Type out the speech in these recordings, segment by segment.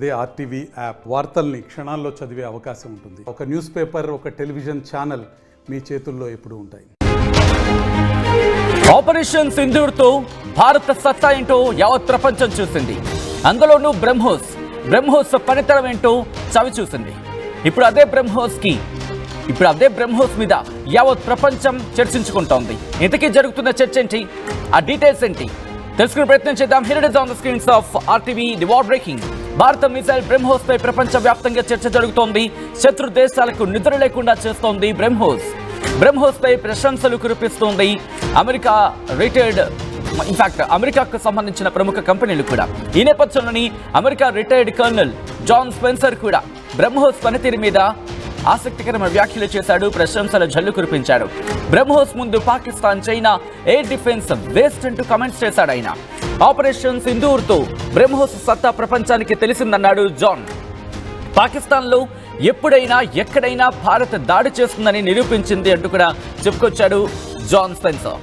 అదే RTV app వార్తల్ని క్షణాల్లో చదివే అవకాశం ఉంటుంది. ఒక న్యూస్ పేపర్, ఒక టెలివిజన్ ఛానల్ మీ చేతుల్లో ఎప్పుడూ ఉంటాయి. ఆపరేషన్ సింధూర్తో భారత సత్తా ఏంటో యావత్ ప్రపంచం చూసింది. అందులోనూ బ్రహ్మోస్ పనితనం ఏంటో చవి చూసింది. ఇప్పుడు అదే బ్రహ్మోస్ మీద యావత్ ప్రపంచం చర్చించుకుంటోంది. ఇంతకీ జరుగుతున్న చర్చ ఏంటి, ఆ డీటెయిల్స్ ఏంటి తెలుసుకునే ప్రయత్నం చేద్దాం. Here it is on the screens of RTV. The war breaking. భారత మిసైల్ బ్రహ్మోస్ పై ప్రపంచ వ్యాప్తంగా చర్చ జరుగుతోంది. శత్రు దేశాలకు నిద్ర లేకుండా చేస్తోంది బ్రహ్మోస్ పై ప్రశంసలు కురిపిస్తోంది అమెరికా రిటైర్డ్, ఇన్ఫాక్ట్ అమెరికాకు సంబంధించిన ప్రముఖ కంపెనీలు కూడా. ఈ నేపథ్యంలోని America retired colonel John Spencer కూడా బ్రహ్మోస్ పనితీరు మీద ఆసక్తికరమైన వ్యాఖ్యలు చేశాడు. ప్రశంసల జల్లు కురిపించాడు. బ్రహ్మోస్ ముందు Pakistan, China air defence waste అంటూ కమెంట్స్ చేశాడు ఆయన. ఆపరేషన్ సింధూర్తో బ్రహ్మోస్ సత్తా ప్రపంచానికి తెలిసిందన్నాడు జాన్. పాకిస్తాన్లో ఎప్పుడైనా ఎక్కడైనా భారత్ దాడి చేస్తుందని నిరూపించింది అంటూ కూడా చెప్పుకొచ్చాడు జాన్ స్పెన్సర్.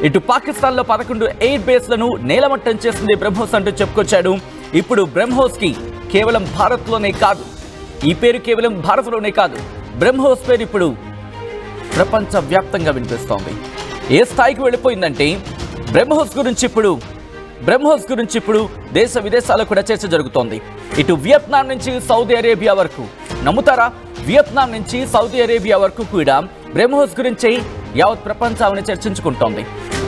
ఇటు పాకిస్తాన్లో 11 ఎయిర్ బేస్లను నేలమట్టం చేసింది బ్రహ్మోస్ అంటూ చెప్పుకొచ్చాడు. ఇప్పుడు బ్రహ్మోస్కి కేవలం భారత్లోనే కాదు, ఈ పేరు కేవలం భారత్లోనే కాదు, బ్రహ్మోస్ పేరు ఇప్పుడు ప్రపంచ వ్యాప్తంగా వినిపిస్తోంది. ఏ స్థాయికి వెళ్ళిపోయిందంటే బ్రహ్మోస్ గురించి ఇప్పుడు దేశ విదేశాల్లో కూడా చర్చ జరుగుతోంది. ఇటు వియత్నాం నుంచి సౌదీ అరేబియా వరకు, నమ్ముతారా, వియత్నాం నుంచి సౌదీ అరేబియా వరకు కూడా బ్రహ్మోస్ గురించి యావత్ ప్రపంచాన్ని చర్చించుకుంటోంది.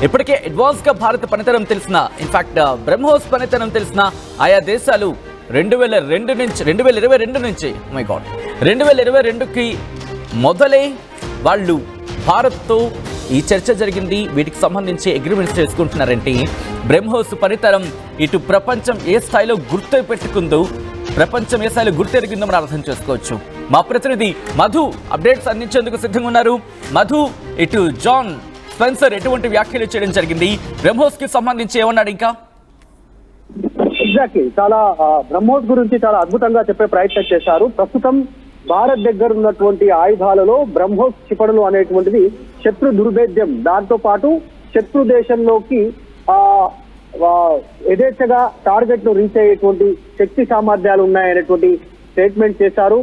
ఇప్పటికే అడ్వాన్స్గా భారత పనితనం తెలిసిన, ఇన్ఫాక్ట్ బ్రహ్మోస్ పనితనం తెలిసిన ఆయా దేశాలు 2022కి మొదలై వాళ్ళు భారత్తో ఈ చర్చ జరిగింది. వీటికి సంబంధించి అగ్రిమెంట్స్ చేసుకుంటున్నారంటే బ్రహ్మోస్ పనితనం ఇటు ప్రపంచం ఏ స్థాయిలో గుర్తుపెట్టుకుందో, ప్రపంచం ఏ స్థాయిలో గుర్తెరిగిందో మనం అర్థం చేసుకోవచ్చు. మా ప్రతినిధి మధు అప్డేట్స్ అందించేందుకు సిద్ధంగా ఉన్నారు. మధు, ఇటు జాన్ స్పెన్సర్ ఎటువంటి వ్యాఖ్యలు చేయడం జరిగింది, బ్రహ్మోస్ కి సంబంధించి ఏమన్నాడు ఇంకా? ఎగ్జాక్ట్లీ, చాలా బ్రహ్మోస్ గురించి చాలా అద్భుతంగా చెప్పే ప్రయత్నం చేశారు. ప్రస్తుతం భారత్ దగ్గర ఉన్నటువంటి ఆయుధాలలో బ్రహ్మోస్ క్షిపణులు అనేటువంటిది శత్రు దుర్భేద్యం, దాంతో పాటు శత్రు దేశంలోకి యథేచ్ఛగా టార్గెట్ ను రీచ్ అయ్యేటువంటి శక్తి సామర్థ్యాలు ఉన్నాయనేటువంటి స్టేట్మెంట్ చేశారు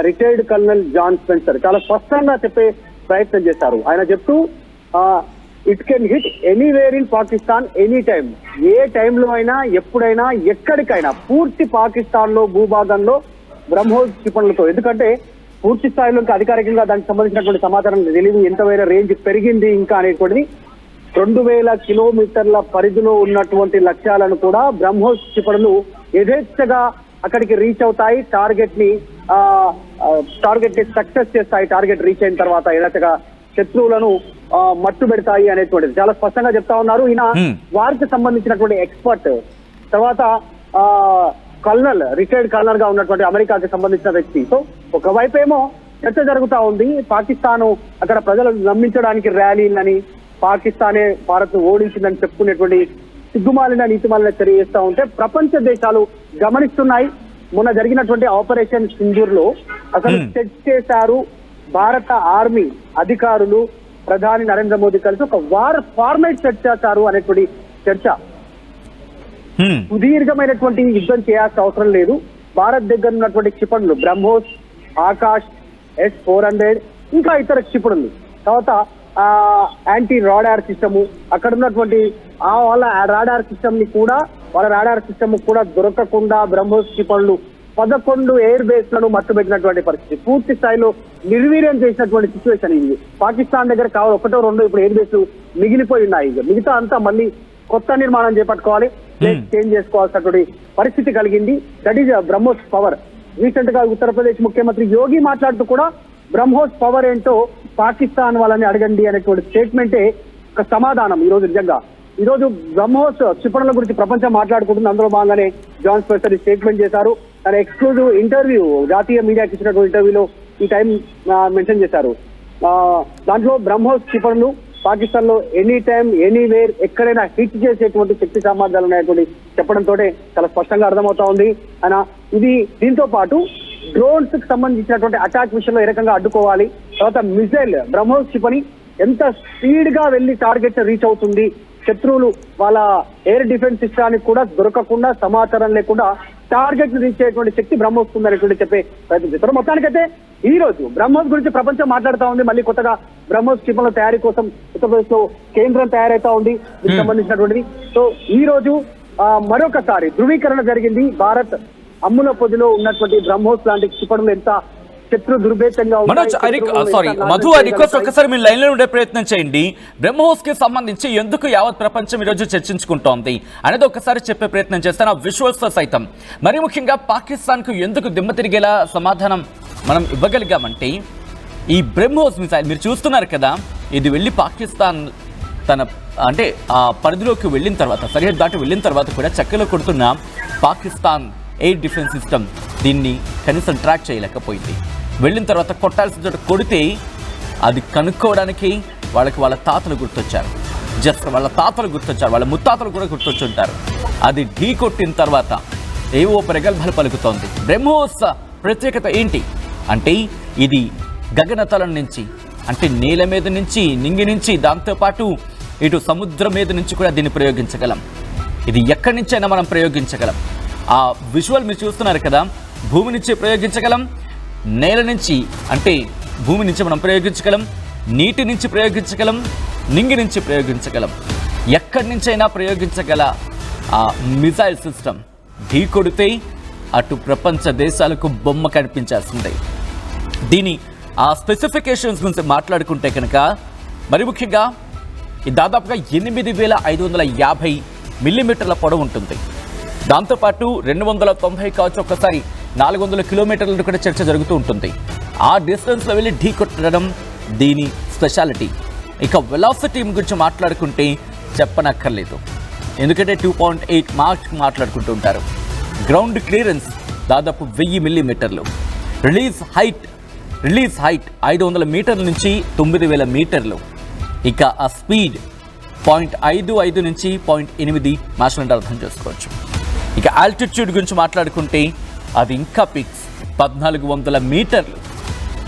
రిటైర్డ్ కర్నల్ జాన్ స్పెన్సర్. చాలా స్పష్టంగా చెప్పే ప్రయత్నం చేశారు. ఆయన చెప్తూ it can hit anywhere in Pakistan any time, ఏ టైంలో అయినా, ఎప్పుడైనా, ఎక్కడికైనా, పూర్తి పాకిస్తాన్ లో భూభాగంలో బ్రహ్మోస్ క్షిపణులతో. ఎందుకంటే పూర్తి స్థాయిలో ఇంకా అధికారికంగా దానికి సంబంధించినటువంటి సమాచారం తెలియదు, ఎంతవైనా రేంజ్ పెరిగింది ఇంకా అనేటువంటిది. 2000 కిలోమీటర్ల పరిధిలో ఉన్నటువంటి లక్ష్యాలను కూడా బ్రహ్మోస్ క్షిపణులు యథేచ్ఛగా అక్కడికి రీచ్ అవుతాయి. టార్గెట్ ని సక్సెస్ చేస్తాయి. టార్గెట్ రీచ్ అయిన తర్వాత యథేచ్ఛగా శత్రువులను మట్టు పెడతాయి అనేటువంటిది చాలా స్పష్టంగా చెప్తా ఉన్నారు. ఈయన వారికి సంబంధించినటువంటి ఎక్స్పర్ట్, తర్వాత కల్నల్, రిటైర్డ్ కల్నల్ గా ఉన్నటువంటి అమెరికాకి సంబంధించిన వ్యక్తి. సో ఒకవైపు ఏమో చర్చ జరుగుతా ఉంది, పాకిస్తాన్ అక్కడ ప్రజలు నమ్మించడానికి ర్యాలీలని, పాకిస్తానే భారత్ ఓడించిందని చెప్పుకునేటువంటి సిగ్గుమాలిన నీతిమాలిన చర్య చేస్తా ఉంటే ప్రపంచ దేశాలు గమనిస్తున్నాయి. మొన్న జరిగినటువంటి ఆపరేషన్ సింధూర్ లో అసలు చెక్ చేశారు భారత ఆర్మీ అధికారులు, ప్రధాని నరేంద్ర మోదీ కలిసి ఒక వార్ ఫార్మేట్ సెట్ చేశారు అనేటువంటి చర్చ. సుదీర్ఘమైనటువంటి యుద్ధం చేయాల్సిన అవసరం లేదు. భారత్ దగ్గర ఉన్నటువంటి క్షిపణులు బ్రహ్మోస్, ఆకాష్, S-400, ఇంకా ఇతర క్షిపణులు, తర్వాత యాంటీ రాడార్ సిస్టమ్, అక్కడ ఉన్నటువంటి వాళ్ళ రాడార్ సిస్టమ్ కూడా దొరకకుండా బ్రహ్మోస్ క్షిపణులు 11 ఎయిర్ బేస్ లను మట్టుబెట్టినటువంటి పరిస్థితి, పూర్తి స్థాయిలో నిర్వీర్యం చేసినటువంటి సిచ్యువేషన్ ఇది. పాకిస్తాన్ దగ్గర కావాలి 1-2 ఇప్పుడు ఎయిర్ బేస్ మిగిలిపోయి ఉన్నాయి. మిగతా అంతా మళ్ళీ కొత్త నిర్మాణం చేపట్టుకోవాలి, చేంజ్ చేసుకోవాల్సినటువంటి పరిస్థితి కలిగింది. That is BrahMos power. Recent గా ఉత్తరప్రదేశ్ ముఖ్యమంత్రి యోగి మాట్లాడుతూ కూడా బ్రహ్మోస్ పవర్ ఏంటో పాకిస్తాన్ వాళ్ళని అడగండి అనేటువంటి స్టేట్మెంటే ఒక సమాధానం. ఈ రోజు బ్రహ్మోస్ క్షిపణుల గురించి ప్రపంచం మాట్లాడుకుంటుంది. అందులో భాగంగానే జాన్ స్పెన్సర్ స్టేట్మెంట్ చేశారు. తన ఎక్స్క్లూజివ్ ఇంటర్వ్యూ, జాతీయ మీడియాకి ఇచ్చినటువంటి ఇంటర్వ్యూలో ఈ టైం మెన్షన్ చేశారు. దాంట్లో బ్రహ్మోస్ క్షిపణులు పాకిస్తాన్ లో ఎనీ టైం, ఎనీవేర్, ఎక్కడైనా హిట్ చేసేటువంటి శక్తి సామర్థ్యాలు ఉన్నాయటువంటి చెప్పడంతో చాలా స్పష్టంగా అర్థమవుతా ఉంది. ఇది దీంతో పాటు డ్రోన్స్ కి సంబంధించినటువంటి అటాక్ విషయంలో ఏ రకంగా అడ్డుకోవాలి, తర్వాత మిసైల్ బ్రహ్మోస్ క్షిపణి ఎంత స్పీడ్ గా వెళ్లి టార్గెట్ రీచ్ అవుతుంది, శత్రువులు వాళ్ళ ఎయిర్ డిఫెన్స్ సిస్టానికి కూడా దొరకకుండా, సమాచారం లేకుండా టార్గెట్ ని రీచ్ అయ్యేటువంటి శక్తి బ్రహ్మోస్ ఉందనేటువంటి చెప్పే ప్రయత్నం చేస్తారు. మొత్తానికైతే ఈ రోజు బ్రహ్మోస్ గురించి ప్రపంచం మాట్లాడుతూ ఉంది. మళ్ళీ కొత్తగా బ్రహ్మోస్ క్షిపణుల తయారీ కోసం ఉత్తరప్రదేశ్ లో కేంద్రం తయారైతా ఉంది దీనికి సంబంధించినటువంటిది. సో ఈ రోజు మరొకసారి ధృవీకరణ జరిగింది. భారత్ అమ్ముల పొదిలో ఉన్నటువంటి బ్రహ్మోస్ లాంటి క్షిపణులు ఎంత శత్రు దుర్భేతంగా మధు రిక్వెస్ట్ ఒకసారి మీరు లైన్ లో ఉండే ప్రయత్నం చేయండి. బ్రహ్మోస్ కి సంబంధించి ఎందుకు యావత్ ప్రపంచం ఈరోజు చర్చించుకుంటోంది అనేది ఒకసారి చెప్పే ప్రయత్నం చేస్తాను. ఆ విజువల్స్ తో సైతం మరి ముఖ్యంగా పాకిస్తాన్ కు ఎందుకు దిమ్మ తిరిగేలా సమాధానం మనం ఇవ్వగలిగామంటే ఈ బ్రహ్మోస్ మిసైల్ మీరు చూస్తున్నారు కదా, ఇది వెళ్ళి పాకిస్తాన్ తన అంటే ఆ పరిధిలోకి వెళ్ళిన తర్వాత సరిహద్దు దాటి వెళ్ళిన తర్వాత కూడా చక్కలో కొడుతున్న పాకిస్తాన్ ఎయిర్ డిఫెన్స్ సిస్టమ్ దీన్ని కనీసం ట్రాక్ చేయలేకపోయింది. వెళ్ళిన తర్వాత కొట్టాల్సిన చోట కొడితే అది కనుక్కోవడానికి వాళ్ళ తాతలు గుర్తొచ్చారు. జస్ట్ వాళ్ళ తాతలు గుర్తొచ్చారు, వాళ్ళ ముత్తాతలు కూడా గుర్తొచ్చుంటారు. అది ఢీ కొట్టిన తర్వాత ఏవో ప్రగల్భాలు పలుకుతోంది. బ్రహ్మోస్ ప్రత్యేకత ఏంటి అంటే ఇది గగనతలం నుంచి అంటే నేల మీద నుంచి నింగి నుంచి దాంతోపాటు ఇటు సముద్రం మీద నుంచి కూడా దీన్ని ప్రయోగించగలం. ఇది ఎక్కడి నుంచైనా మనం ప్రయోగించగలం. ఆ విజువల్ మీరు చూస్తున్నారు కదా, భూమి నుంచి ప్రయోగించగలం, నేల నుంచి అంటే భూమి నుంచి మనం ప్రయోగించగలం, నీటి నుంచి ప్రయోగించగలం, నింగి నుంచి ప్రయోగించగలం, ఎక్కడి నుంచైనా ప్రయోగించగల ఆ మిసైల్ సిస్టమ్ ఢీ కొడితే అటు ప్రపంచ దేశాలకు బొమ్మ కనిపించాల్సిందే. దీని ఆ స్పెసిఫికేషన్స్ గురించి మాట్లాడుకుంటే కనుక మరి ముఖ్యంగా ఇది దాదాపుగా 8550 మిల్లీమీటర్ల పొడవు ఉంటుంది. దాంతోపాటు 290 కావచ్చు, ఒక్కసారి 400 కిలోమీటర్ల కూడా చర్చ జరుగుతూ ఉంటుంది. ఆ డిస్టెన్స్లో వెళ్ళి ఢీ కొట్టడం దీని స్పెషాలిటీ. ఇక వెలాసిటీ గురించి మాట్లాడుకుంటే చెప్పనక్కర్లేదు, ఎందుకంటే 2.8 మార్క్ మాట్లాడుకుంటూ ఉంటారు. గ్రౌండ్ క్లియరెన్స్ దాదాపు 1000 మిల్లీమీటర్లు. రిలీజ్ హైట్ 500 మీటర్ల నుంచి 9000 మీటర్లు. ఇక ఆ స్పీడ్ 0.55 నుంచి 0.8 మాస్టర్ అర్థం చేసుకోవచ్చు. ఇక ఆల్టిట్యూడ్ గురించి మాట్లాడుకుంటే అది ఇంకా పిక్స్ 1400 మీటర్లు.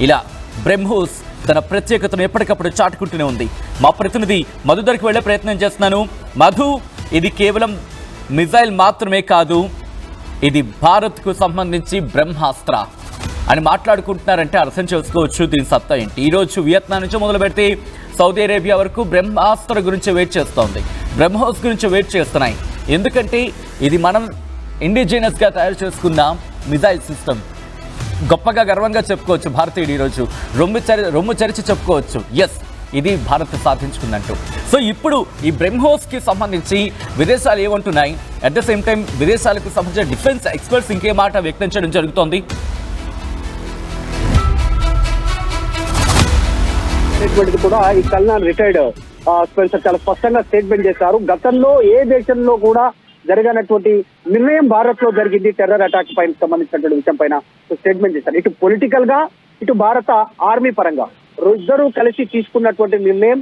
ఇలా బ్రహ్మోస్ తన ప్రత్యేకతను ఎప్పటికప్పుడు చాటుకుంటూనే ఉంది. మా ప్రతినిధి మధు దగ్గరికి వెళ్ళే ప్రయత్నం చేస్తున్నాను. మధు, ఇది కేవలం మిజైల్ మాత్రమే కాదు, ఇది భారత్కు సంబంధించి బ్రహ్మాస్త్ర అని మాట్లాడుకుంటున్నారంటే అర్థం చేసుకోవచ్చు దీని సత్తా ఏంటి. ఈరోజు వియత్నాం నుంచి మొదలు పెడితే సౌదీ అరేబియా వరకు బ్రహ్మాస్త్ర గురించి వెయిట్ చేస్తోంది, బ్రహ్మోస్ గురించి వెయిట్ చేస్తున్నాయి. ఎందుకంటే ఇది మనం ఇండిజినస్గా తయారు చేసుకున్న మిజైల్ సిస్టమ్. గొప్పగా గర్వంగా చెప్పుకోవచ్చు భారతీయుడు ఈరోజు రొమ్ము చరిచి చెప్పుకోవచ్చు, ఎస్ ఇది భారత్ సాధించుకుందంటూ. సో ఇప్పుడు ఈ బ్రహ్మోస్కి సంబంధించి విదేశాలు ఏమంటున్నాయి, అట్ ద సేమ్ టైం విదేశాలకు సంబంధించిన డిఫెన్స్ ఎక్స్పర్ట్స్ ఇంకే మాట వ్యక్తం చేయడం జరుగుతోంది. కూడా ఈ కల్నాన్ రిటైర్డ్ స్పెన్సర్ చాలా స్పష్టంగా స్టేట్మెంట్ చేశారు. గతంలో ఏ దేశంలో కూడా జరగనటువంటి నిర్ణయం భారత్ లో జరిగింది టెర్రర్ అటాక్ పైన సంబంధించినటువంటి విషయం పైన స్టేట్మెంట్ చేశారు. ఇటు పొలిటికల్ గా ఇటు భారత ఆర్మీ పరంగా ఇద్దరూ కలిసి తీసుకున్నటువంటి నిర్ణయం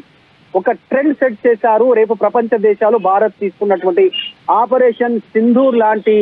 ఒక ట్రెండ్ సెట్ చేశారు. రేపు ప్రపంచ దేశాలు భారత్ తీసుకున్నటువంటి ఆపరేషన్ సింధూర్ లాంటి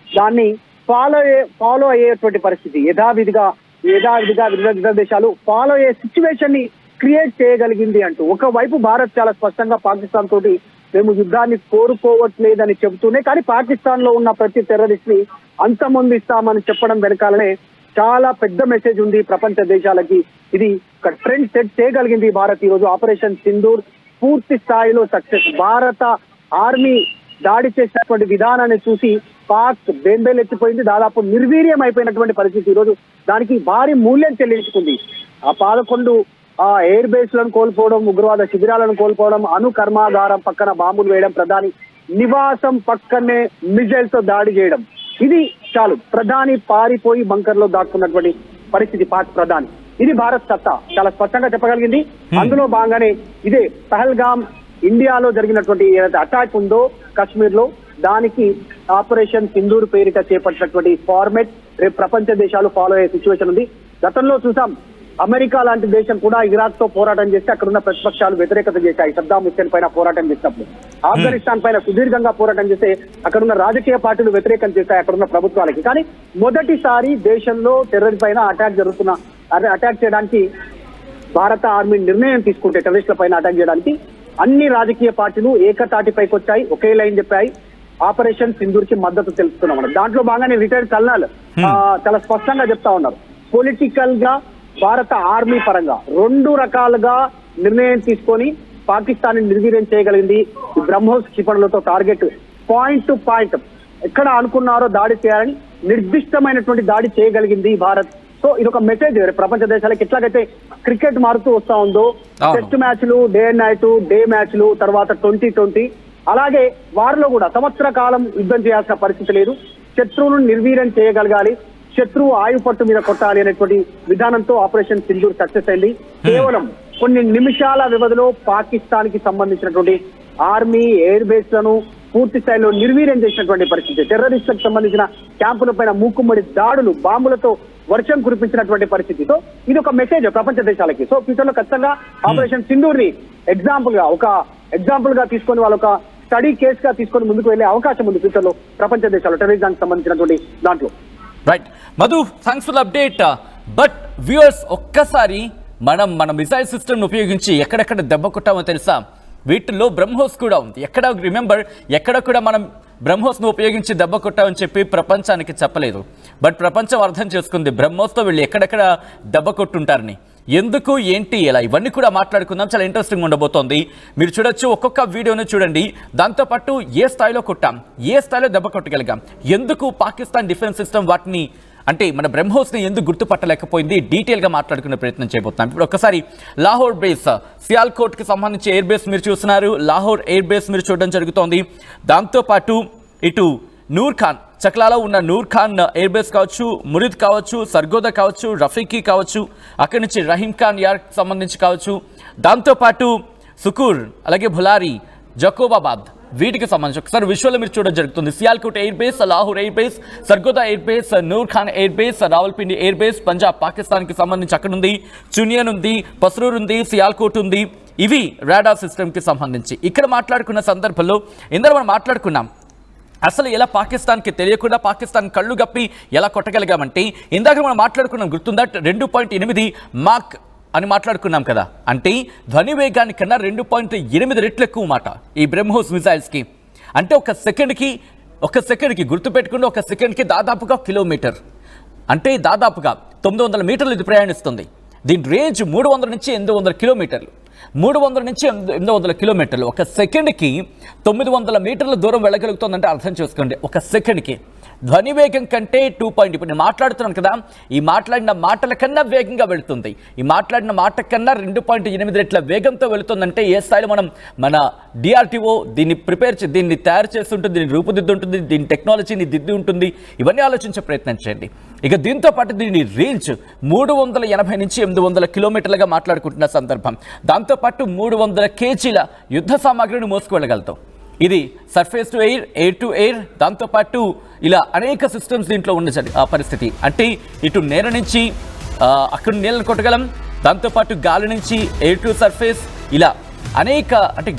దాన్ని ఫాలో అయ్యేటువంటి పరిస్థితి యథావిధిగా వివిధ దేశాలు ఫాలో అయ్యే సిచ్యువేషన్ ని క్రియేట్ చేయగలిగింది అంటూ. ఒకవైపు భారత్ చాలా స్పష్టంగా పాకిస్తాన్ తోటి మేము యుద్ధాన్ని కోరుకోవట్లేదని చెబుతూనే, కానీ పాకిస్తాన్ లో ఉన్న ప్రతి టెర్రరిస్ట్ ని అంతమొందిస్తామని చెప్పడం వెనకాలనే చాలా పెద్ద మెసేజ్ ఉంది ప్రపంచ దేశాలకి. ఇది ఒక ట్రెండ్ సెట్ చేయగలిగింది భారత్. ఈ రోజు ఆపరేషన్ సింధూర్ పూర్తి స్థాయిలో సక్సెస్. భారత ఆర్మీ దాడి చేసినటువంటి విధానాన్ని చూసి పాక్ బెంబేలెత్తిపోయింది, దాదాపు నిర్వీర్యం అయిపోయినటువంటి పరిస్థితి. ఈరోజు దానికి భారీ మూల్యం చెల్లించుకుంది. ఆ 11 ఎయిర్ బేస్ లను కోల్పోవడం, ఉగ్రవాద శిబిరాలను కోల్పోవడం, అణు కర్మాగారం పక్కన బాంబులు వేయడం, ప్రధాని నివాసం పక్కనే మిజైల్ తో దాడి చేయడం, ఇది చాలు. ప్రధాని పారిపోయి బంకర్ లో దాక్కున్నటువంటి పరిస్థితి పాక్ ప్రధాని. ఇది భారత్ సత్తా చాలా స్పష్టంగా చెప్పగలిగింది. అందులో భాగంగానే ఇదే పహల్గామ్ ఇండియాలో జరిగినటువంటి ఏదైతే అటాక్ ఉందో కాశ్మీర్ లో, దానికి ఆపరేషన్ సింధూర్ పేరిట చేపట్టినటువంటి ఫార్మెట్ రేపు ప్రపంచ దేశాలు ఫాలో అయ్యే సిచ్యువేషన్ ఉంది. గతంలో చూసాం అమెరికా లాంటి దేశం కూడా ఇరాక్ తో పోరాటం చేస్తే అక్కడ ఉన్న ప్రతిపక్షాలు వ్యతిరేకత చేశాయి. సద్దాం హుస్సేన్ పైన పోరాటం చేసినప్పుడు, ఆఫ్ఘనిస్తాన్ పైన సుదీర్ఘంగా పోరాటం చేస్తే అక్కడున్న రాజకీయ పార్టీలు వ్యతిరేకం చేశాయి అక్కడున్న ప్రభుత్వాలకి. కానీ మొదటిసారి దేశంలో టెర్రర్ పైన అటాక్ చేయడానికి భారత ఆర్మీ నిర్ణయం తీసుకుంటే, టెర్రరిస్టుల పైన అటాక్ చేయడానికి అన్ని రాజకీయ పార్టీలు ఏకతాటిపైకి వచ్చాయి, ఒకే లైన్ చెప్పాయి. ఆపరేషన్ సింధూర్ కి మద్దతు తెలుపుతున్నాం. దాంట్లో భాగంగానే రిటైర్డ్ కల్నల్ చాలా స్పష్టంగా చెప్తా ఉన్నారు. పొలిటికల్ గా భారత ఆర్మీ పరంగా 2 రకాలుగా నిర్ణయం తీసుకొని పాకిస్తాన్ నిర్వీర్యం చేయగలిగింది. ఈ బ్రహ్మోస్ క్షిపణులతో టార్గెట్ పాయింట్ టు పాయింట్ ఎక్కడ అనుకున్నారో దాడి చేయాలని నిర్దిష్టమైనటువంటి దాడి చేయగలిగింది భారత్. సో ఇది ఒక మెసేజ్ ప్రపంచ దేశాలకు. ఎట్లాగైతే క్రికెట్ మారుతూ వస్తా ఉందో, టెస్ట్ మ్యాచ్లు, డే అండ్ నైట్, డే మ్యాచ్లు, తర్వాత 2020, అలాగే వారిలో కూడా సంవత్సర కాలం యుద్ధం చేయాల్సిన పరిస్థితి లేదు. శత్రువులను నిర్వీర్యం చేయగలగాలి, శత్రువు ఆయుపట్టు మీద కొట్టాలి అనేటువంటి విధానంతో ఆపరేషన్ సింధూర్ సక్సెస్ అయింది. కేవలం కొన్ని నిమిషాల వ్యవధిలో పాకిస్తాన్ కి సంబంధించినటువంటి ఆర్మీ, ఎయిర్ బేస్ లను పూర్తి స్థాయిలో నిర్వీర్యం చేసినటువంటి పరిస్థితి. టెర్రరిస్టులకు సంబంధించిన క్యాంపుల పైన మూకుమ్మడి దాడులు, బాంబులతో వర్షం కురిపించినటువంటి పరిస్థితి. సో ఇది ఒక మెసేజ్ ప్రపంచ దేశాలకి. సో ఫ్యూచర్ లో ఖచ్చితంగా ఆపరేషన్ సింధూర్ ని ఎగ్జాంపుల్ గా తీసుకొని వాళ్ళొక స్టడీ కేస్ గా తీసుకొని ముందుకు వెళ్లే అవకాశం ఉంది ఫ్యూచర్ లో ప్రపంచ దేశాలు టెర్రరిజానికి సంబంధించినటువంటి దాంట్లో. Right Madhu, thanks for update. But viewers, ఒక్కసారి మన మిసైల్ సిస్టమ్ ఉపయోగించి ఎక్కడెక్కడ దెబ్బ కొట్టామో తెలుసా? వీటిల్లో బ్రహ్మోస్ కూడా ఉంది. ఎక్కడ కూడా మనం బ్రహ్మోస్ను ఉపయోగించి దెబ్బ కొట్టామని చెప్పి ప్రపంచానికి చెప్పలేదు. బట్ ప్రపంచం అర్థం చేసుకుంది బ్రహ్మోస్తో వీళ్ళు ఎక్కడెక్కడ దెబ్బ కొట్టుంటారని. ఎందుకు, ఏంటి, ఎలా, ఇవన్నీ కూడా మాట్లాడుకుందాం. చాలా ఇంట్రెస్టింగ్ ఉండబోతోంది. మీరు చూడొచ్చు, ఒక్కొక్క వీడియోను చూడండి. దాంతోపాటు ఏ స్థాయిలో కొట్టాం, ఏ స్థాయిలో దెబ్బ కొట్టగలిగాం, ఎందుకు పాకిస్తాన్ డిఫెన్స్ సిస్టమ్ వాటిని అంటే మన బ్రహ్మోస్ని ఎందుకు గుర్తుపట్టలేకపోయింది, డీటెయిల్గా మాట్లాడుకునే ప్రయత్నం చేయబోతున్నాం. ఇప్పుడు ఒక్కసారి లాహోర్ బేస్, సియాల్కోట్కి సంబంధించి ఎయిర్ బేస్ మీరు చూస్తున్నారు. లాహోర్ ఎయిర్ బేస్ మీరు చూడడం జరుగుతోంది. దాంతోపాటు ఇటు నూర్ ఖాన్, చక్లాలో ఉన్న నూర్ ఖాన్ ఎయిర్ బేస్ కావచ్చు, మురిద్ కావచ్చు, సర్గోదా కావచ్చు, రఫీకీ కావచ్చు, అక్కడి నుంచి రహీం ఖాన్ యార్కి సంబంధించి కావచ్చు, దాంతోపాటు సుకూర్, అలాగే భులారి, జకోబాబాద్, వీటికి సంబంధించి ఒకసారి విజువల్ మీరు చూడడం జరుగుతుంది. Sialkot air base, Lahore air base, Sargodha air base, Noor Khan air base, Rawalpindi air base, Punjab పాకిస్తాన్కి సంబంధించి అక్కడ ఉంది, చునియన్ ఉంది, పస్రూర్ ఉంది, సియాల్కోట్ ఉంది. ఇవి రాడార్ సిస్టమ్కి సంబంధించి. ఇక్కడ మాట్లాడుకున్న సందర్భంలో ఇందులో మనం మాట్లాడుకున్నాం అసలు ఎలా పాకిస్తాన్కి తెలియకుండా పాకిస్తాన్ కళ్ళు గప్పి ఎలా కొట్టగలిగామంటే, ఇందాక మనం మాట్లాడుకున్నాం గుర్తుందా, 2.8 మాక్ అని మాట్లాడుకున్నాం కదా. అంటే ధ్వని వేగాని కన్నా 2.8 రెట్లు ఎక్కువ మాట ఈ బ్రహ్మోస్ మిసైల్స్కి. అంటే ఒక సెకండ్కి గుర్తుపెట్టుకుంటే ఒక సెకండ్కి దాదాపుగా కిలోమీటర్, అంటే దాదాపుగా 900 మీటర్లు ఇది ప్రయాణిస్తుంది. దీని రేంజ్ 300 నుంచి 800 కిలోమీటర్లు. 300 నుంచి 800 కిలోమీటర్లు. ఒక సెకండ్కి 900 మీటర్ల దూరం వెళ్ళగలుగుతుందంటే అర్థం చేసుకోండి. ఒక సెకండ్కి ధ్వని వేగం కంటే 2 ఇప్పుడు నేను మాట్లాడుతున్నాను కదా, ఈ మాట్లాడిన మాటల కన్నా వేగంగా వెళుతుంది. ఈ మాట్లాడిన మాట కన్నా 2.8 రెట్ల వేగంతో వెళుతుందంటే ఏ స్థాయిలో మన డిఆర్టీఓ దీన్ని తయారు చేస్తుంటుంది, దీన్ని రూపుదిద్దుంటుంది, దీని టెక్నాలజీని దిద్ది ఉంటుంది. ఇవన్నీ ఆలోచించే ప్రయత్నం చేయండి. ఇక దీంతో పాటు దీని రేంజ్ 380 నుంచి 800 కిలోమీటర్లుగా మాట్లాడుకుంటున్న సందర్భం. దాంతోపాటు 300 కేజీల యుద్ధ సామాగ్రిని మోసుకువెళ్ళగలుగుతాం. ఇది surface to air, air to air, దాంతోపాటు ఇలా అనేక సిస్టమ్స్ దీంట్లో ఉన్న పరిస్థితి. అంటే ఇటు నేల నుంచి అక్కడ నీళ్ళని కొట్టగలం, దాంతోపాటు గాలి నుంచి ఎయిర్ టు సర్ఫేస్, ఇలా అనేక, అంటే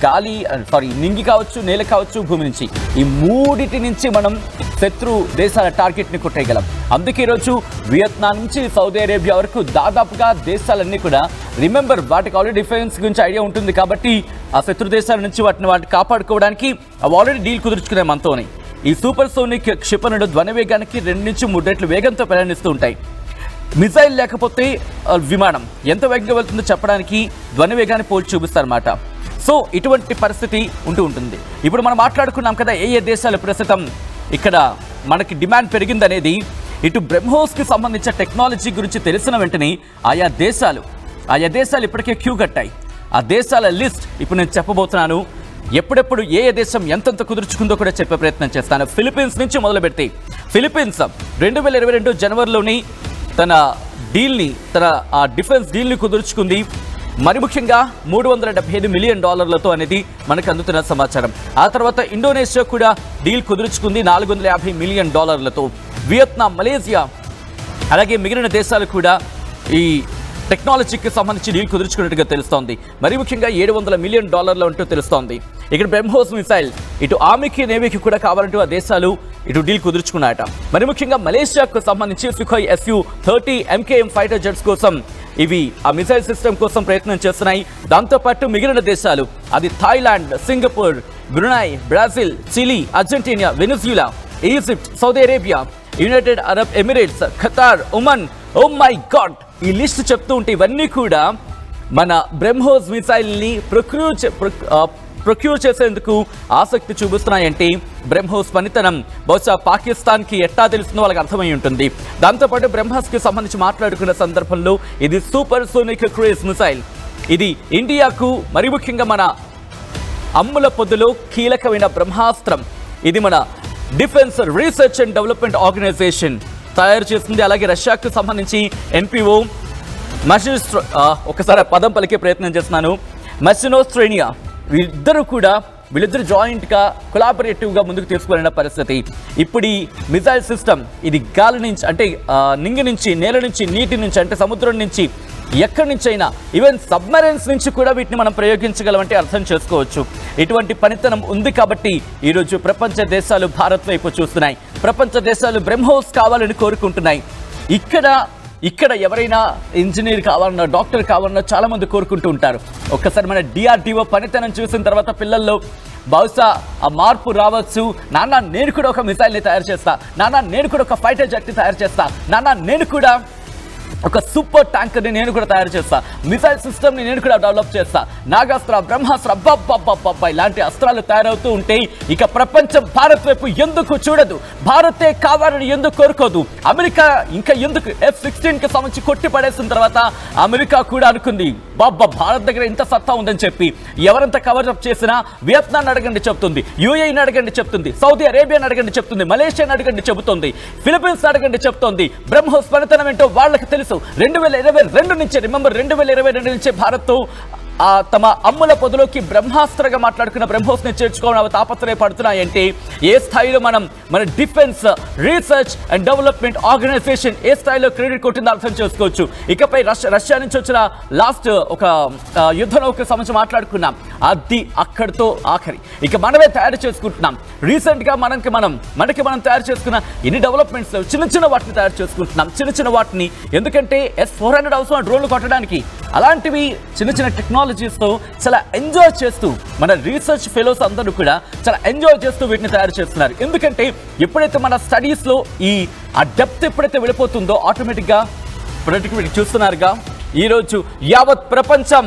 నింగి కావచ్చు, నేల కావచ్చు, భూమి నుంచి, ఈ మూడిటి నుంచి మనం శత్రు దేశాల టార్గెట్ని కొట్టేయగలం. అందుకే ఈరోజు వియత్నాం నుంచి సౌదీ అరేబియా వరకు దాదాపుగా దేశాలన్నీ కూడా రిమెంబర్ వాటికి ఆల్రెడీ డిఫెన్స్ గురించి ఐడియా ఉంటుంది కాబట్టి ఆ శత్రు దేశాల నుంచి వాటిని కాపాడుకోవడానికి అవి ఆల్రెడీ డీల్ కుదుర్చుకునే మనతోనే. ఈ సూపర్ సోనిక్ క్షిపణులు ధ్వని వేగానికి 2 నుంచి 3 రెట్లు వేగంతో ప్రయాణిస్తూ ఉంటాయి. మిసైల్ లేకపోతే విమానం ఎంత వేగంగా వెళ్తుందో చెప్పడానికి ధ్వని వేగాన్ని పోల్చి చూపిస్తారన్నమాట. సో ఇటువంటి పరిస్థితి ఉంటుంది. ఇప్పుడు మనం మాట్లాడుకున్నాం కదా ఏ దేశాలు ప్రస్తుతం ఇక్కడ మనకి డిమాండ్ పెరిగిందనేది. ఇటు బ్రహ్మోస్కి సంబంధించిన టెక్నాలజీ గురించి తెలిసిన వెంటనే ఆయా దేశాలు ఇప్పటికే క్యూ కట్టాయి. ఆ దేశాల లిస్ట్ ఇప్పుడు నేను చెప్పబోతున్నాను. ఎప్పుడెప్పుడు ఏ దేశం ఎంతెంత కుదుర్చుకుందో కూడా చెప్పే ప్రయత్నం చేస్తాను. ఫిలిప్పీన్స్ నుంచి మొదలు పెడితే, ఫిలిప్పీన్స్ 2022 జనవరిలోని తన డిఫెన్స్ డీల్ని కుదుర్చుకుంది. మరి ముఖ్యంగా $375 మిలియన్ అనేది మనకు అందుతున్న సమాచారం. ఆ తర్వాత ఇండోనేషియా కూడా డీల్ కుదుర్చుకుంది $450 మిలియన్. వియత్నాం, మలేసియా, అలాగే మిగిలిన దేశాలు కూడా ఈ టెక్నాలజీకి సంబంధించి డీల్ కుదుర్చుకున్నట్టుగా తెలుస్తోంది. మరి ముఖ్యంగా $700 మిలియన్ అంటూ తెలుస్తోంది. ఇక్కడ బ్రహ్మోస్ మిసైల్ ఇటు ఆర్మీకి, నేవీకి కూడా కావాలంటూ ఆ దేశాలు ఇటు డీల్ కుదుర్చుకున్నాయట. మరి ముఖ్యంగా మలేషియాకు సంబంధించి Sukhoi Su-30 MKM fighter jets కోసం ఇవి ఆ మిసైల్ సిస్టమ్ కోసం ప్రయత్నం చేస్తున్నాయి. దాంతోపాటు మిగిలిన దేశాలు, అది Thailand, Singapore, Brunei, Brazil, Chile, Argentina, Venezuela, Egypt, Saudi Arabia, United Arab Emirates, Qatar, Oman, oh my God, ఈ లిస్ట్ చెప్తూ ఉంటే ఇవన్నీ కూడా మన బ్రహ్మోస్ మిసైల్ని ప్రొక్యూర్ చేసేందుకు ఆసక్తి చూపిస్తున్నాయంటే బ్రహ్మోస్ పనితనం బహుశా పాకిస్తాన్కి ఎట్టా తెలుస్తుందో వాళ్ళకి అర్థమై ఉంటుంది. దాంతోపాటు బ్రహ్మోస్కి సంబంధించి మాట్లాడుకున్న సందర్భంలో ఇది సూపర్ సోనిక్ క్రూయిజ్ మిసైల్. ఇది ఇండియాకు మరి ముఖ్యంగా మన అమ్ముల పొద్దులో కీలకమైన బ్రహ్మాస్త్రం. ఇది మన defence research and development organisation తయారు చేస్తుంది. అలాగే రష్యాకు సంబంధించి ఎన్పిఓ ఒకసారి పదం పలికే ప్రయత్నం చేస్తున్నాను, మసినోస్ట్రేనియా, వీళ్ళిద్దరు జాయింట్గా కొలాబరేటివ్గా ముందుకు తీసుకువెళ్ళిన పరిస్థితి. ఇప్పుడు ఈ మిసైల్ సిస్టమ్ ఇది గాలి నుంచి అంటే నింగి నుంచి, నేల నుంచి, నీటి నుంచి అంటే సముద్రం నుంచి, ఎక్కడి నుంచి అయినా ఈవెన్ సబ్మరైన్స్ నుంచి కూడా వీటిని మనం ప్రయోగించగలమంటే అర్థం చేసుకోవచ్చు. ఇటువంటి పనితనం ఉంది కాబట్టి ఈరోజు ప్రపంచ దేశాలు భారత్ వైపు చూస్తున్నాయి. ప్రపంచ దేశాలు బ్రహ్మోస్ కావాలని కోరుకుంటున్నాయి. ఇక్కడ ఎవరైనా ఇంజనీర్ కావాలన్నా, డాక్టర్ కావాలన్నా చాలా మంది కోరుకుంటూ ఉంటారు. ఒక్కసారి మన DRDO పనితనం చూసిన తర్వాత పిల్లల్లో బహుశా ఆ మార్పు రావచ్చు. నాన్న నేను కూడా ఒక మిసైల్ని తయారు చేస్తా, నాన్న నేను కూడా ఒక ఫైటర్ జెట్ని తయారు చేస్తా, నాన్న నేను కూడా ఒక సూపర్ ట్యాంకర్ని నేను కూడా తయారు చేస్తా, మిసైల్ సిస్టమ్ని నేను కూడా డెవలప్ చేస్తా, నాగాస్త్ర, బ్రహ్మాస్త్ర, అబ్బబ్బబ్బబ్బబ్బ ఇలాంటి అస్త్రాలు తయారవుతూ ఉంటే ఇక ప్రపంచం భారత్ వైపు ఎందుకు చూడదు? భారతే కావాలని ఎందుకు కోరుకోదు? అమెరికా ఇంకా ఎందుకు F-16కి సంబంధించి కొట్టి పడేసిన తర్వాత అమెరికా కూడా అనుకుంది భారత్ దగ్గర ఇంత సత్తా ఉందని చెప్పి. ఎవరంతా కవరప్ చేసినా వియత్నాం అడగండి చెప్తుంది, UAEని అడగండి చెప్తుంది, సౌదీ అరేబియాని అడగండి చెప్తుంది, మలేషియాని అడగండి చెబుతుంది, ఫిలిప్పీన్స్ అడగండి చెప్తోంది. బ్రహ్మోస్ పనితనం ఏంటో వాళ్ళకి తెలుసు. 2022 నుంచి రిమెంబర్ 2022 నుంచి భారత్ తమ అమ్ముల పొదలోకి బ్రహ్మాస్త్రగా మాట్లాడుకున్న బ్రహ్మోస్ని చేర్చుకోవడం తాపత్రయపడుతున్నాయంటే ఏ స్థాయిలో మన defence research and development organisation ఏ స్థాయిలో క్రెడిట్ కొట్టిందో అర్థం చేసుకోవచ్చు. ఇకపై రష్యా నుంచి వచ్చిన లాస్ట్ ఒక యుద్ధ నౌకకు సంబంధించి మాట్లాడుకున్నాం, అది అక్కడితో ఆఖరి. ఇక మనమే తయారు చేసుకుంటున్నాం. రీసెంట్గా మనకి మనం తయారు చేసుకున్న ఎన్ని డెవలప్మెంట్స్ చిన్న వాటిని తయారు చేసుకుంటున్నాం, చిన్న వాటిని. ఎందుకంటే S-400 అవసరం డ్రోన్లు కొట్టడానికి. అలాంటివి చిన్న టెక్నాలజీస్తో చాలా ఎంజాయ్ చేస్తూ మన రీసెర్చ్ ఫెలోస్ అందరూ కూడా చాలా ఎంజాయ్ చేస్తూ వీటిని తయారు చేస్తున్నారు. ఎందుకంటే ఎప్పుడైతే మన స్టడీస్లో ఆ డెప్త్ ఎప్పుడైతే వెళ్ళిపోతుందో ఆటోమేటిక్గా ప్రొడక్టివిటీ చూస్తున్నారుగా. ఈరోజు యావత్ ప్రపంచం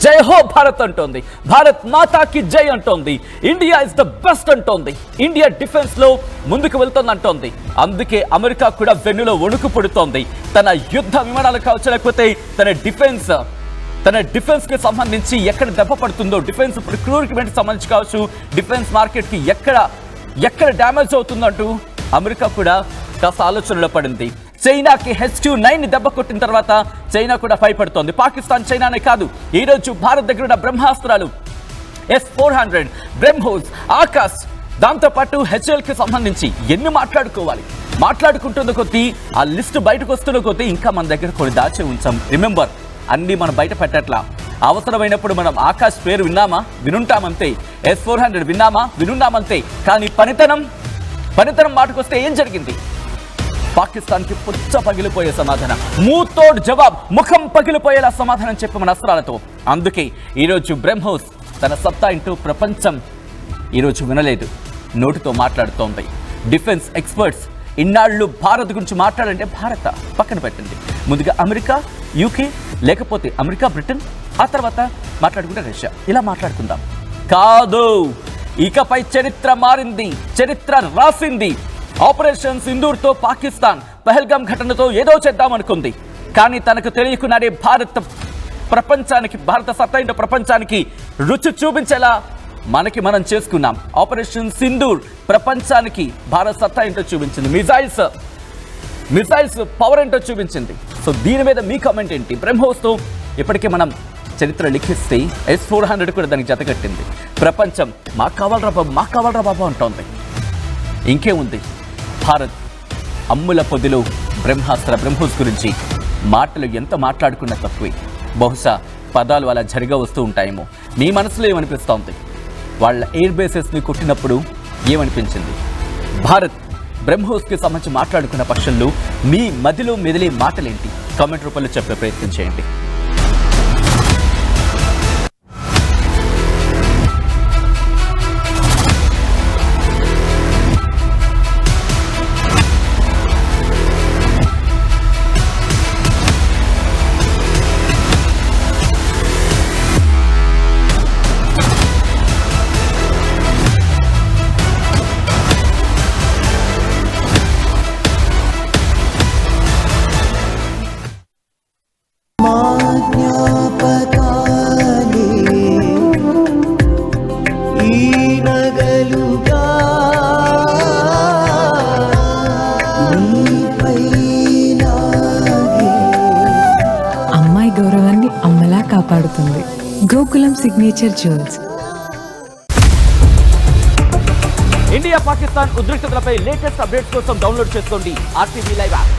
జై హో భారత్ అంటోంది, భారత్ మాతాకి జై అంటోంది, ఇండియా ఇస్ ద బెస్ట్ అంటోంది, ఇండియా డిఫెన్స్ లో ముందుకు వెళ్తుంది అంటోంది. అందుకే అమెరికా కూడా వెన్నులో వణుకు పుడుతోంది. తన యుద్ధ విమానాలు కావచ్చు, లేకపోతే తన డిఫెన్స్ కి సంబంధించి ఎక్కడ దెబ్బ పడుతుందో, డిఫెన్స్ ప్రొక్యూర్మెంట్ సంబంధించి కావచ్చు, డిఫెన్స్ మార్కెట్ కి ఎక్కడ డ్యామేజ్ అవుతుందంటూ అమెరికా కూడా కాస్త ఆలోచనలో పడింది. చైనాకి HQ-9 దెబ్బ కొట్టిన తర్వాత చైనా కూడా భయపడుతోంది. పాకిస్తాన్ చైనానే కాదు, ఈరోజు భారత్ దగ్గర ఉన్న బ్రహ్మాస్త్రాలు S-400, బ్రహ్మోస్, ఆకాశ్, దాంతోపాటు HALకి సంబంధించి ఎన్ని మాట్లాడుకుంటున్న కొద్దీ ఆ లిస్టు బయటకు వస్తున్న కొద్దీ ఇంకా మన దగ్గర కొన్ని దాచి ఉంచాం. రిమెంబర్, అన్నీ మనం బయట పెట్టట్లా. అవసరమైనప్పుడు మనం ఆకాశ్ పేరు వినుంటామంతే, S-400 వినున్నామంతే. కానీ పనితనం మాటకొస్తే ఏం జరిగింది? పాకిస్తాన్కి పుచ్చ పగిలిపోయే సమాధానం, మూతోడ్ జవాబ్, ముఖం పగిలిపోయేలా సమాధానం చెప్పి మన అస్త్రాలతో. అందుకే ఈరోజు బ్రహ్మోస్ తన సత్తా ఇంటూ ప్రపంచం ఈరోజు వినలేదు, నోటితో మాట్లాడుతోంది. డిఫెన్స్ ఎక్స్పర్ట్స్ ఇన్నాళ్ళు భారత్ గురించి మాట్లాడంటే భారత పక్కన పెట్టండి. ముందుగా అమెరికా, UK, లేకపోతే అమెరికా, బ్రిటన్, ఆ తర్వాత మాట్లాడుకుంటే రష్యా, ఇలా మాట్లాడుకుందాం. కాదు, ఇకపై చరిత్ర మారింది, చరిత్ర రాసింది. ఆపరేషన్ సింధూర్తో పాకిస్తాన్ పహల్గామ్ ఘటనతో ఏదో చేద్దామనుకుంది. కానీ తనకు తెలియకున్నాడే భారత సత్తా ప్రపంచానికి రుచి చూపించేలా మనం చేసుకున్నాం. ఆపరేషన్ సింధూర్ ప్రపంచానికి భారత్ సత్తా ఏంటో చూపించింది, మిసైల్స్ పవర్ ఏంటో చూపించింది. సో దీని మీద మీ కామెంట్ ఏంటి? బ్రహ్మోస్తో ఇప్పటికే మనం చరిత్ర లిఖిస్తే S-400 కూడా దానికి జతకట్టింది. ప్రపంచం మాకు కావాలరా బాబు అంటోంది. ఇంకేముంది, భారత్ అమ్ముల పొదిలో బ్రహ్మోస్ గురించి మాటలు ఎంత మాట్లాడుకున్న తక్కువే. బహుశా పదాలు అలా జరిగా వస్తూ ఉంటాయేమో. మీ మనసులో ఏమనిపిస్తోంది? వాళ్ళ ఎయిర్ బేసెస్ని కొట్టినప్పుడు ఏమనిపించింది? భారత్ బ్రహ్మోస్కి సంబంధించి మాట్లాడుకున్న పక్షంలో మీ మదిలో మెదిలే మాటలేంటి? కామెంట్ రూపంలో చెప్పే ప్రయత్నం చేయండి. అమ్మాయి గౌరవాన్ని అమ్మలా కాపాడుతుంది. Gokulam signature jewels. India Pakistan ఉద్రిక్తతలపై లేటెస్ట్ అప్డేట్స్ కోసం డౌన్లోడ్ చేసుకోండి RTV లైవ్ యాప్.